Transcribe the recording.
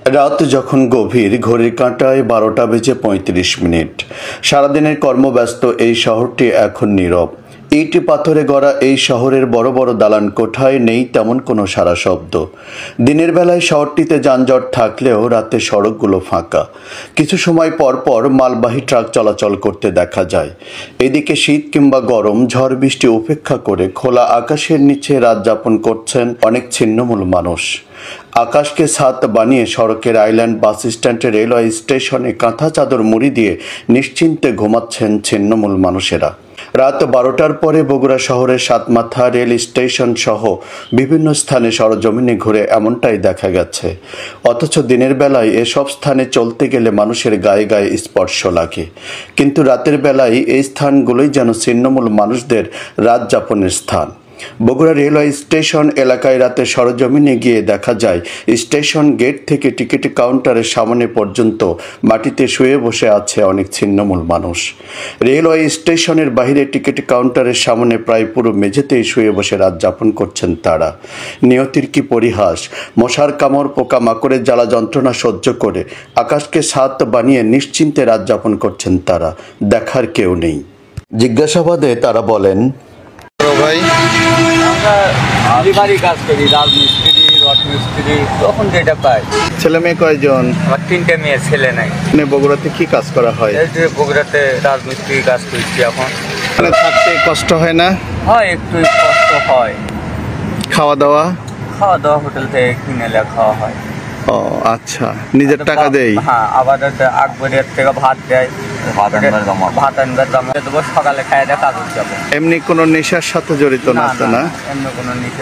রাত যখন গভীর, ঘড়ির কাঁটায় 12:35। সারাদিনের কর্মব্যস্ত এই শহরটি এখন নীরব। ইট পাথরে গড়া এই শহরের বড় বড় দালান কোঠায় নেই তেমন কোনো সারা শব্দ। দিনের বেলায় শহরটিতে যানজট থাকলেও রাতে সড়কগুলো ফাঁকা। কিছু সময় পর পর মালবাহী ট্রাক চলাচল করতে দেখা যায়। এদিকে শীত কিংবা গরম, ঝড় বৃষ্টি উপেক্ষা করে খোলা আকাশের নিচে রাত যাপন করছেন অনেক ছিন্নমূল মানুষ। আকাশকে ছাদ বানিয়ে সড়কের আইল্যান্ড, বাস স্ট্যান্ডে, রেলওয়ে স্টেশনে কাঁথা চাদর মুড়ি দিয়ে নিশ্চিন্তে ঘুমাচ্ছেন ছিন্নমূল মানুষেরা। রাত 12টার পরে বগুড়া শহরের সাতমাথা রেল স্টেশন সহ বিভিন্ন স্থানে সরজমিনে ঘুরে এমনটাই দেখা গেছে। অথচ দিনের বেলায় এসব স্থানে চলতে গেলে মানুষের গায়ে গায়ে স্পর্শ লাগে, কিন্তু রাতের বেলায় এই স্থানগুলোই যেন ছিন্নমূল মানুষদের রাত যাপনের স্থান। বগুড়া রেলওয়ে স্টেশন এলাকায় রাতে সরজমিনে গিয়ে দেখা যায় স্টেশন গেট থেকে টিকিট কাউন্টারের সামনে পর্যন্ত মাটিতে শুয়ে বসে আছে অনেক ছিন্নমূল মানুষ। রেলওয়ে স্টেশনের বাইরে টিকিট কাউন্টারের সামনে প্রায় পুরো মেঝেতেই শুয়ে বসে রাত যাপন করছেন তারা। নিয়তির কি পরিহাস! মশার কামড়, পোকা মাকড়ের জ্বালা যন্ত্রণা সহ্য করে আকাশকে ছাদ বানিয়ে নিশ্চিন্তে রাত যাপন করছেন তারা। দেখার কেউ নেই। জিজ্ঞাসাবাদে তারা বলেন, ভাই আমরা ডেলিভারি কাজ করি, রাজমিস্ত্রি, রথমিস্ত্রি, তখন যেটা পাই। ছেলে মেয়ে কয়জন? আমার 3টে মেয়ে, ছেলে নাই। বগুড়াতে কি কাজ করা হয়? এই যে বগুড়াতে রাজমিস্ত্রি কাজ করছি এখন। থাকতে কষ্ট হয় না? হয়, একটু কষ্ট হয়। খাওয়া দাওয়া হোটেল থেকে কিনে খাওয়া হয়। ও আচ্ছা, নিজের টাকা দেই? হ্যাঁ, আবার আকবরের থেকে ভাত দেয়, ভাত আনবার জমা দেবো, সকালে খাই দিয়ে কাজ যাবো। এমনি কোনো নেশার সাথে জড়িত না তো? না, এমনি কোনো নেশা